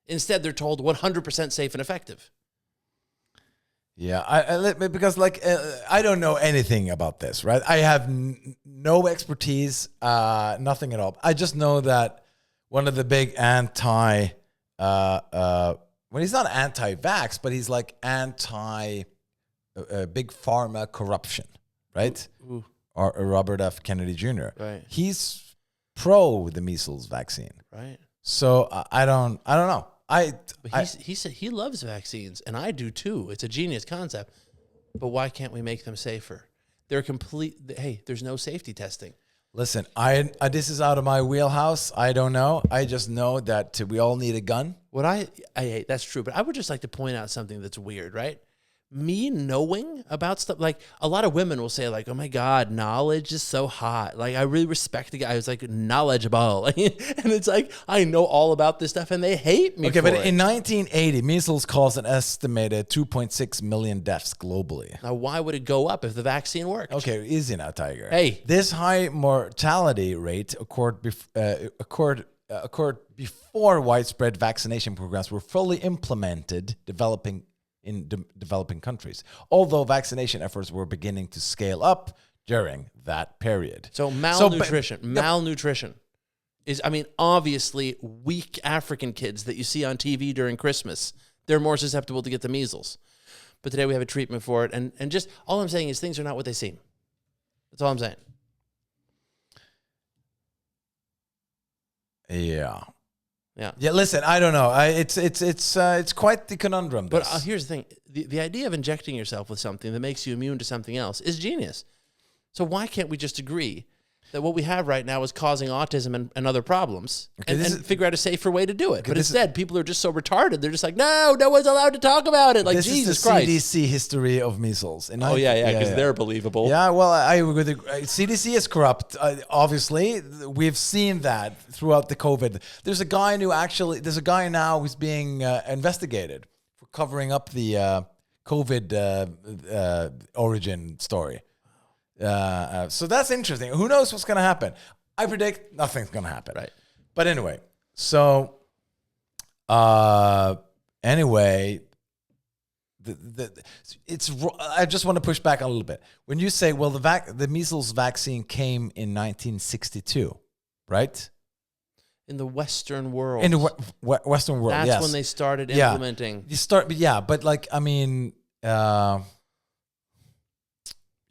Instead, they're told 100% safe and effective. Yeah, because I don't know anything about this, right? I have no expertise, nothing at all. I just know that one of the big well, he's not anti-vax, but he's like anti big pharma corruption, right? Ooh. Or Robert F. Kennedy Jr. Right. He's pro the measles vaccine, Right. so I don't know. He said he loves vaccines, and I do too. It's a genius concept. But why can't we make them safer? There's no safety testing. Listen, this is out of my wheelhouse. I don't know. I just know that we all need a gun. That's true, but I would just like to point out something that's weird, right? Me knowing about stuff, like a lot of women will say, like, "Oh my God, knowledge is so hot." Like, I really respect the guy who's like knowledgeable, and it's like I know all about this stuff, and they hate me. Okay, but in 1980, measles caused an estimated 2.6 million deaths globally. Now, why would it go up if the vaccine worked? Okay, easy now, Tiger. Hey, this high mortality rate occurred before widespread vaccination programs were fully implemented, in developing countries, although vaccination efforts were beginning to scale up during that period. So malnutrition is, obviously weak African kids that you see on TV during Christmas, they're more susceptible to get the measles. But today we have a treatment for it. And just all I'm saying is things are not what they seem. That's all I'm saying. Yeah. Yeah. Listen, I don't know. It's quite the conundrum. But here's the thing: the idea of injecting yourself with something that makes you immune to something else is genius. So why can't we just agree that what we have right now is causing autism and other problems, and figure out a safer way to do it? But instead, people are just so retarded. They're just like, no one's allowed to talk about it. Like, Jesus Christ. This is the CDC history of measles. Because they're believable. Yeah, well, I agree with you. CDC is corrupt. Obviously, we've seen that throughout the COVID. There's a guy now who's being investigated for covering up the COVID origin story. So that's interesting. Who knows what's going to happen? I predict nothing's going to happen. Right. But anyway, so anyway, I just want to push back a little bit. When you say, well, the measles vaccine came in 1962, right? In the Western world. In the Western world, That's when they started implementing. But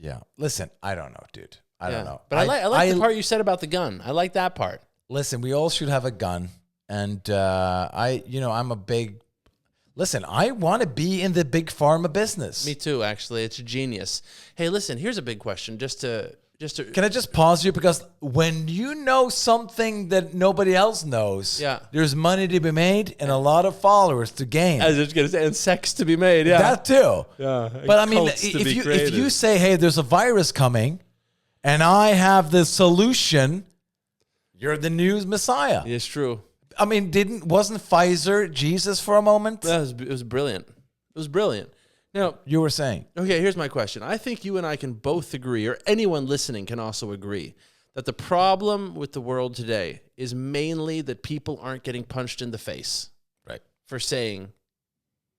yeah. Listen, I don't know, dude. I don't know. But I like the part you said about the gun. I like that part. Listen, we all should have a gun. And I'm a big... Listen, I want to be in the big pharma business. Me too, actually. It's genius. Hey, listen, here's a big question. Can I just pause you? Because when you know something that nobody else knows, there's money to be made and a lot of followers to gain. I was just going to say, and sex to be made, yeah. That too. Yeah. But I mean, if you say, hey, there's a virus coming and I have the solution, you're the news messiah. It's true. I mean, wasn't Pfizer Jesus for a moment? It was brilliant. It was brilliant. Now, you were saying. Okay, here's my question. I think you and I can both agree, or anyone listening can also agree, that the problem with the world today is mainly that people aren't getting punched in the face, right, for saying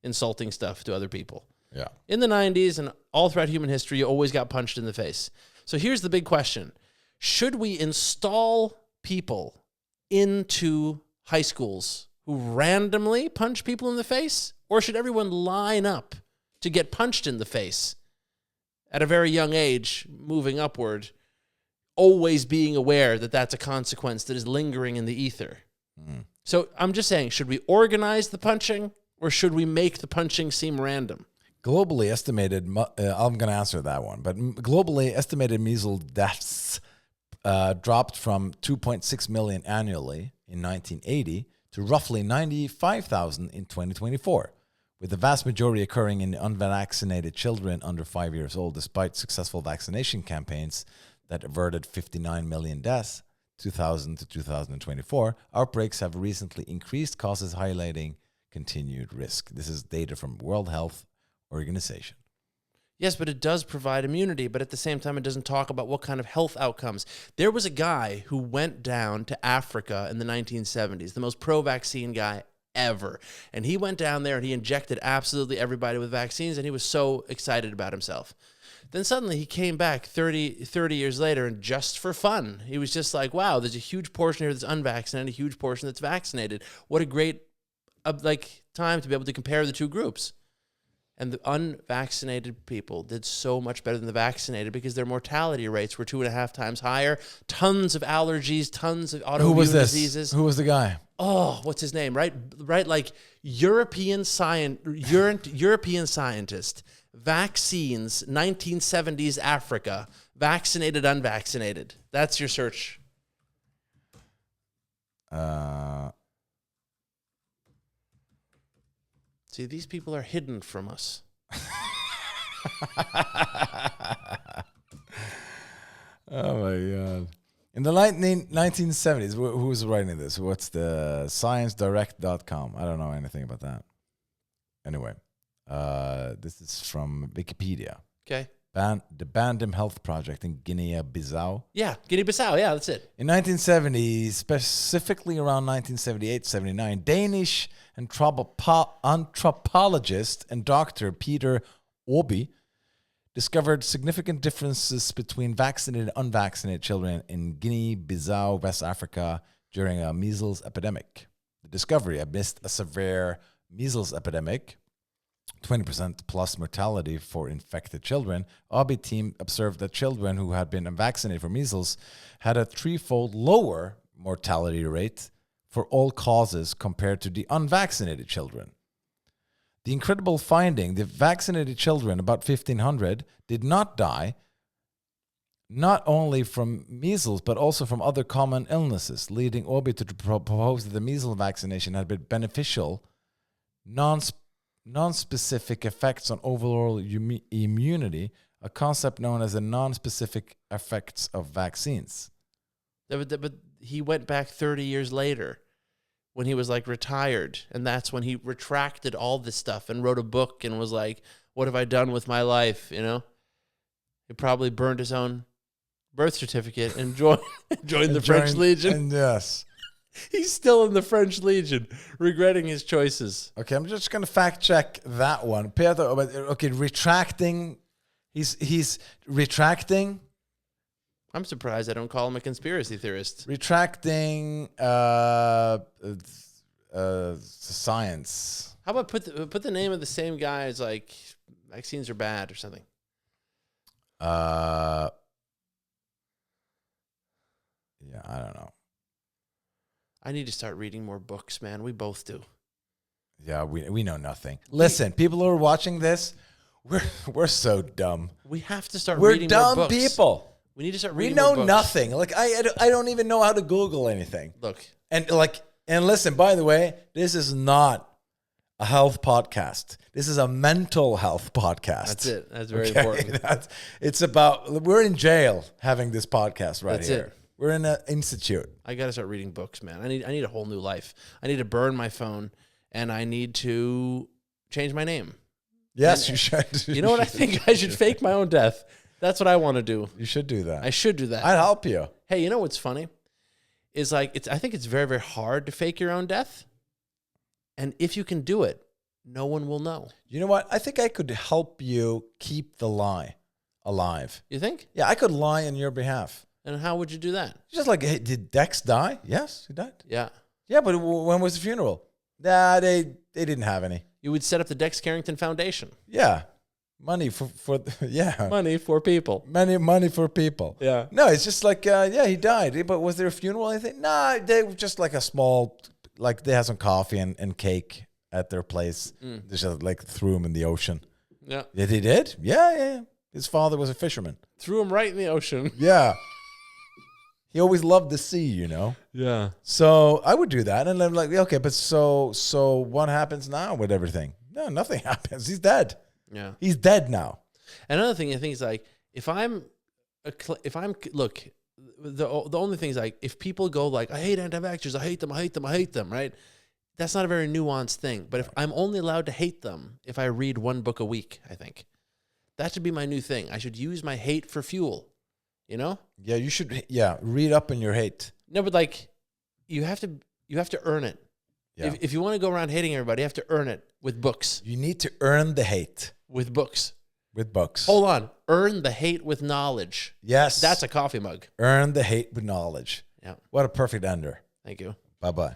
insulting stuff to other people. Yeah. In the 90s and all throughout human history, you always got punched in the face. So here's the big question. Should we install people into high schools who randomly punch people in the face? Or should everyone line up to get punched in the face at a very young age, moving upward, always being aware that that's a consequence that is lingering in the ether? Mm. So I'm just saying, should we organize the punching or should we make the punching seem random? Globally estimated, I'm going to answer that one, but globally estimated measles deaths dropped from 2.6 million annually in 1980 to roughly 95,000 in 2024, with the vast majority occurring in unvaccinated children under 5 years old, despite successful vaccination campaigns that averted 59 million deaths 2000 to 2024. Outbreaks have recently increased, causes highlighting continued risk. This is data from World Health Organization. Yes, but it does provide immunity, but at the same time, it doesn't talk about what kind of health outcomes. There was a guy who went down to Africa in the 1970s, the most pro-vaccine guy ever. And he went down there and he injected absolutely everybody with vaccines, and he was so excited about himself. Then suddenly he came back 30 years later, and just for fun, he was just like, wow, there's a huge portion here that's unvaccinated, a huge portion that's vaccinated. What a great time to be able to compare the two groups. And the unvaccinated people did so much better than the vaccinated because their mortality rates were 2.5 times higher. Tons of allergies, tons of autoimmune diseases. Who was the guy? Oh, what's his name? Right, like European scientist, vaccines, 1970s Africa, vaccinated, unvaccinated. That's your search. See, these people are hidden from us. Oh my God. In the 1970s, who was writing this? What's the sciencedirect.com? I don't know anything about that. Anyway, this is from Wikipedia. Okay. The Bandem Health Project in Guinea-Bissau. Yeah, Guinea-Bissau. Yeah, that's it. In 1970, specifically around 1978-79, Danish anthropologist and doctor Peter Åby discovered significant differences between vaccinated and unvaccinated children in Guinea-Bissau, West Africa, during a measles epidemic. The discovery, amidst a severe measles epidemic, 20% plus mortality for infected children, Åby team observed that children who had been vaccinated for measles had a threefold lower mortality rate for all causes compared to the unvaccinated children. The incredible finding, the vaccinated children, about 1,500, did not die, not only from measles, but also from other common illnesses, leading Åby to propose that the measles vaccination had been beneficial, non-specific effects on overall immunity, a concept known as the non-specific effects of vaccines. But he went back 30 years later when he was like retired, and that's when he retracted all this stuff and wrote a book and was like, what have I done with my life, you know? He probably burned his own birth certificate and joined the French Legion. And yes. He's still in the French Legion, regretting his choices. Okay, I'm just going to fact check that one. Peter, okay, retracting. He's retracting. I'm surprised I don't call him a conspiracy theorist. Retracting science. How about put the name of the same guy as like vaccines are bad or something? Yeah, I don't know. I need to start reading more books, man. We both do. Yeah, we know nothing. Listen, people who are watching this, we're so dumb. We have to start reading more books. We're dumb people. We need to start reading more books. We know nothing. Like I don't even know how to Google anything. Look. And listen, by the way, this is not a health podcast. This is a mental health podcast. That's it. That's very important. It's about, we're in jail having this podcast right here. It. We're in an institute. I got to start reading books, man. I need a whole new life. I need to burn my phone, and I need to change my name. Yes, you should. You know what? I think I should fake my own death. That's what I want to do. You should do that. I should do that. I'd help you. Hey, you know what's funny? Is like I think it's very, very hard to fake your own death. And if you can do it, no one will know. You know what? I think I could help you keep the lie alive. You think? Yeah, I could lie on your behalf. And how would you do that? Just like, hey, did Dex die? Yes, he died. Yeah. Yeah, but when was the funeral? Nah, they didn't have any. You would set up the Dex Carrington Foundation. Yeah. Money for yeah. Money for people. Money for people. Yeah. No, it's just like, yeah, he died. But was there a funeral or anything? Nah, they were just like a small, like they had some coffee and cake at their place. They just like threw him in the ocean. Yeah. Yeah, he did? Yeah. His father was a fisherman. Threw him right in the ocean. Yeah. He always loved the sea, you know? Yeah. So I would do that. And I'm like, okay, but so what happens now with everything? No, nothing happens. He's dead. Yeah. He's dead now. Another thing I think is like, look, the only thing is like, if people go like, I hate anti-vaxxers, I hate them, right? That's not a very nuanced thing. But if I'm only allowed to hate them if I read one book a week, I think. That should be my new thing. I should use my hate for fuel, you know? Yeah, you should, read up in your hate. No, but like, you have to earn it. Yeah. If you want to go around hating everybody, you have to earn it with books. You need to earn the hate. With books. With books. Hold on. Earn the hate with knowledge. Yes. That's a coffee mug. Earn the hate with knowledge. Yeah. What a perfect ender. Thank you. Bye-bye.